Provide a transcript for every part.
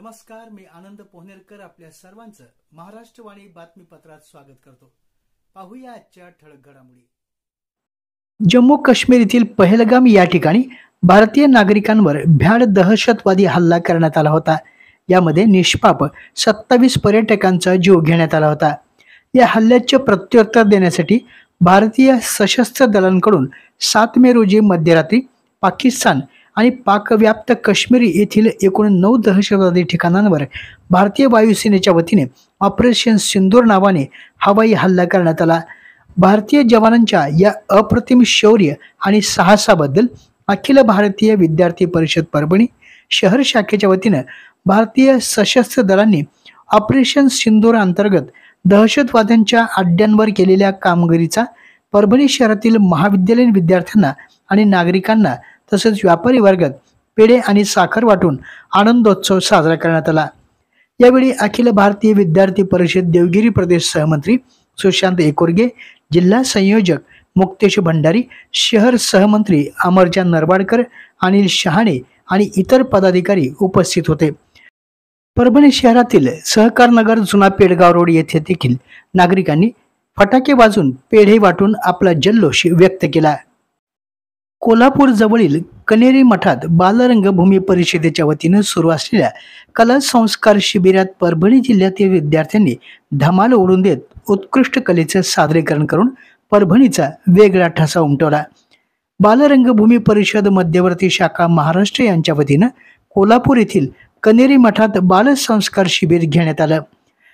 नमस्कार, मी आनंद पोहनेरकर आपल्या सर्वांचं महाराष्ट्रवाणी बातमीपत्रात स्वागत करतो. पाहूया आजच्या ठळक घडामोडी. जम्मू काश्मीर येथील पहलगाम या ठिकाणी भारतीय नागरिकांवर भ्याड दहशतवादी हल्ला करण्यात आला होता. यामध्ये निष्पाप 27 पर्यटकांचा जीव घेण्यात आला होता. या हल्ल्याचे प्रत्युत्तर देण्यासाठी भारतीय सशस्त्र दलांकडून 7 मे रोजी मध्यरात्री पाकिस्तान आणि पाकव्याप्त काश्मीर येथील एकूण 9 दहशतवादी ठिकाणांवर भारतीय वायुसेनेच्या वतीने ऑपरेशन सिंदूर नावाने हवाई हल्ला करण्यात आला. भारतीय जवानांच्या या अप्रतिम शौर्य आणि साहसाबद्दल अखिल भारतीय विद्यार्थी परिषद परभणी शहर शाखेच्या वतीने भारतीय सशस्त्र दलांनी ऑपरेशन सिंदूर अंतर्गत दहशतवाद्यांच्या अड्ड्यांवर केलेल्या कामगिरीचा परभणी शहरातील महाविद्यालयीन विद्यार्थ्यांना आणि नागरिकांना तसेच व्यापारी वर्गात पेढे आणि साखर वाटून आनंदोत्सव साजरा करण्यात आला. यावेळी अखिल भारतीय विद्यार्थी परिषद देवगिरी प्रदेश सहमंत्री सुशांत एकोरगे, जिल्हा संयोजक मुक्तेश भंडारी, शहर सहमंत्री अमरजान नरवाडकर, अनिल शहाणे आणि इतर पदाधिकारी उपस्थित होते. परभणी शहरातील सहकारनगर जुना पेडगाव रोड येथे देखील नागरिकांनी फटाके वाजून पेढे वाटून आपला जल्लोष व्यक्त केला. कोल्हापूर जवळील कनेरी मठात बालरंगभूमी परिषदेच्या वतीने सुरू असलेल्या कला संस्कार शिबिरात परभणी जिल्ह्यातील विद्यार्थ्यांनी धमाल उडवून देत उत्कृष्ट कलेचे सादरीकरण करून परभणीचा वेगळा ठसा उमटवला. बालरंगभूमी परिषद मध्यवर्ती शाखा महाराष्ट्र यांच्या वतीने कोल्हापूर येथील कनेरी मठात बालसंस्कार शिबिर घेण्यात आलं.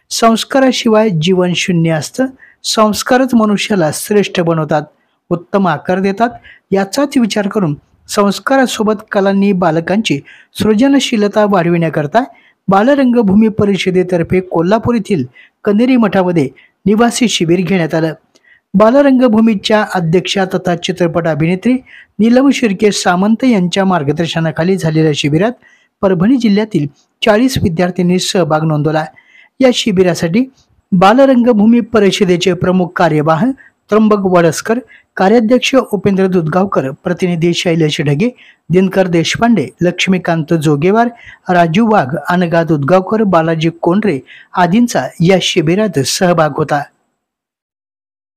संस्काराशिवाय जीवन शून्य असतं. संस्कारच मनुष्याला श्रेष्ठ बनवतात, उत्तम आकार देतात. याचाच विचार करून संस्कारासोबत कलांनी बालकांची सृजनशीलता वाढविण्याकरता बालरंगभूमी परिषदेतर्फे कोल्हापूर येथील कनेरी मठामध्ये निवासी शिबिर घेण्यात आलं. बालरंगभूमीच्या अध्यक्षा तथा चित्रपट अभिनेत्री नीलम शिर्के सामंत यांच्या मार्गदर्शनाखाली झालेल्या शिबिरात परभणी जिल्ह्यातील 40 विद्यार्थ्यांनी सहभाग नोंदवला. या शिबिरासाठी बालरंगभूमी परिषदेचे प्रमुख कार्यवाह त्र्यंबक वडसकर, कार्याध्यक्ष उपेंद्र दुधगावकर, प्रतिनिधी शैलेश ढगे, दिनकर देशपांडे, लक्ष्मीकांत जोगेवार, राजू वाघ, अनगा दुधगावकर, बालाजी कोंडरे आदींचा या शिबिरात सहभाग होता.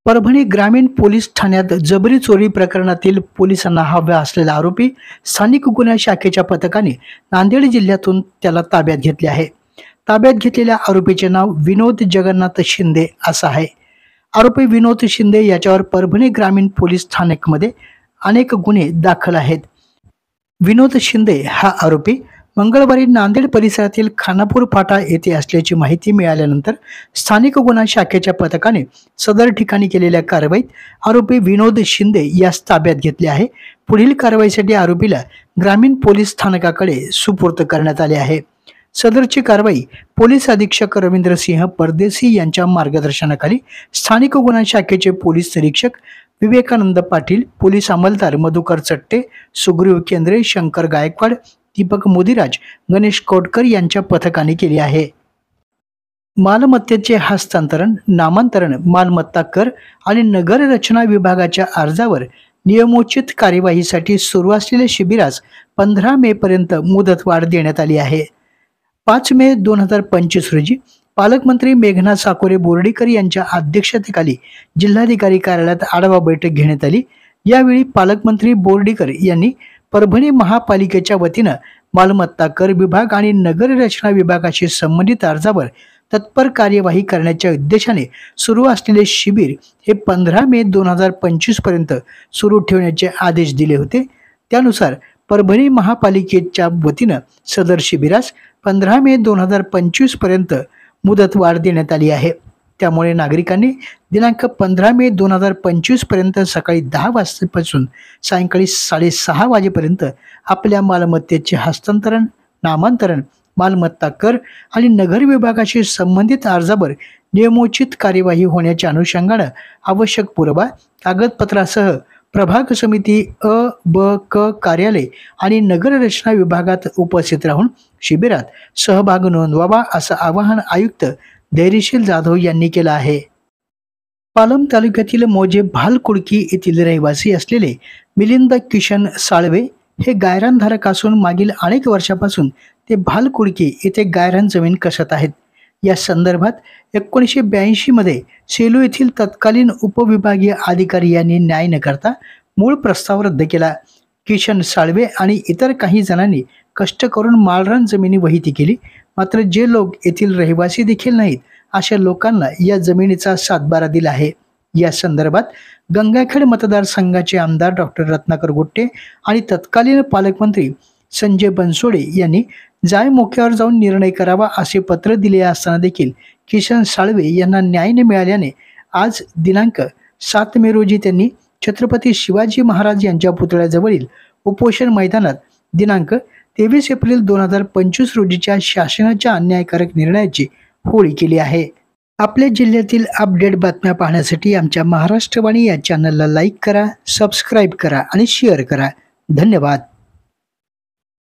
परभणी ग्रामीण पोलीस ठाण्यात जबरी चोरी प्रकरणातील पोलिसांना हवा असलेला आरोपी स्थानिक गुन्हा शाखेच्या पथकाने नांदेड जिल्ह्यातून त्याला ताब्यात घेतले आहे. ताब्यात घेतलेल्या आरोपीचे नाव विनोद जगन्नाथ शिंदे असं आहे. आरोपी विनोद शिंदे याच्यावर परभणी ग्रामीण पोलीस ठाण्यामध्ये अनेक गुन्हे दाखल आहेत. विनोद शिंदे हा आरोपी मंगळवारी नांदेड परिसरातील खानापूर फाटा येथे असल्याची माहिती मिळाल्यानंतर स्थानिक गुन्हा शाखेच्या पथकाने सदर ठिकाणी केलेल्या कारवाईत आरोपी विनोद शिंदे यास ताब्यात घेतले आहे. पुढील कारवाईसाठी आरोपीला ग्रामीण पोलीस स्थानकाकडे सुपूर्द करण्यात आले आहे. सदरची कारवाई पोलीस अधीक्षक रवींद्र सिंह परदेशी यांच्या मार्गदर्शनाखाली स्थानिक गुन्हा शाखेचे पोलीस निरीक्षक विवेकानंद पाटील, पोलीस अंमलदार मधुकर चट्टे, सुग्रीव केंद्रे, शंकर गायकवाड, दीपक मोदीराज, गणेश कोटकर यांच्या पथकाने केली आहे. मालमत्तेचे हस्तांतरण, नामांतरण, मालमत्ता कर आणि नगर रचना विभागाच्या अर्जावर नियमोचित कार्यवाहीसाठी सुरू असलेल्या शिबिरास 15 मे पर्यंत मुदतवाढ देण्यात आली आहे. 5 मे 2025 रोजी पालकमंत्री मेघना साकोरे बोर्डीकर यांच्या अध्यक्षतेखाली जिल्हाधिकारी कार्यालयात आढावा बैठक घेण्यात आली. यावेळी पालकमंत्री बोर्डीकर यांनी परभणी महापालिकेच्या वतीनं मालमत्ता कर विभाग आणि नगर रचना विभागाशी संबंधित अर्जावर तत्पर कार्यवाही करण्याच्या उद्देशाने सुरू असलेले शिबिर हे 15 मे 2025 पर्यंत सुरू ठेवण्याचे आदेश दिले होते. त्यानुसार परभणी महापालिकेच्या वतीनं सदर शिबिरास 15 मे 2025 पर्यंत मुदतवाढ देण्यात आली आहे. त्यामुळे नागरिकांनी दिनांक 15 मे 2025 पर्यंत सकाळी 10 वाजतापासून सायंकाळी 6:30 वाजेपर्यंत आपल्या मालमत्तेचे हस्तांतरण, नामांतरण, मालमत्ता कर आणि नगर विभागाशी संबंधित अर्जावर नियमोचित कार्यवाही होण्याच्या अनुषंगाने आवश्यक पुरावा कागदपत्रासह प्रभाग समिती अ, ब, क कार्यालय आणि नगर रचना विभागात उपस्थित राहून शिबिरात सहभाग नोंदवावा असं आवाहन आयुक्त धैर्यशील जाधव यांनी केलं आहे. पालम तालुक्यातील मोजे भालकुडकी येथील रहिवासी असलेले मिलिंद किशन साळवे हे गायरानधारक असून मागील अनेक वर्षापासून ते भालकुडकी येथे गायरान जमीन कसत आहेत. या संदर्भात 1982 मध्ये सेलू येथील तत्कालीन उपविभागीय अधिकारी यांनी न्याय न करता मूळ प्रस्ताव रद्द केला. किशन साळवे आणि इतर काही जणांनी कष्ट करून माळरान जमिनी वहिती केली. मात्र जे लोक येथील रहिवासी देखील नाहीत अशा लोकांना या जमिनीचा सातबारा दिला आहे. या संदर्भात गंगाखेड मतदारसंघाचे आमदार डॉक्टर रत्नाकर गुट्टे आणि तत्कालीन पालकमंत्री संजय बनसोडे यांनी जाय मोक्यावर जाऊन निर्णय करावा असे पत्र दिले असताना देखील किशन साळवे यांना न्याय न मिळाल्याने आज दिनांक 7 मे रोजी त्यांनी छत्रपती शिवाजी महाराज यांच्या पुतळ्याजवळील उपोषण मैदानात दिनांक 23 एप्रिल 2025 रोजीच्या शासनाच्या अन्यायकारक निर्णयाची होळी केली आहे. आपल्या जिल्ह्यातील अपडेट बातम्या पाहण्यासाठी आमच्या महाराष्ट्रवाणी या चॅनलला लाईक करा, सबस्क्राईब करा आणि शेअर करा. धन्यवाद.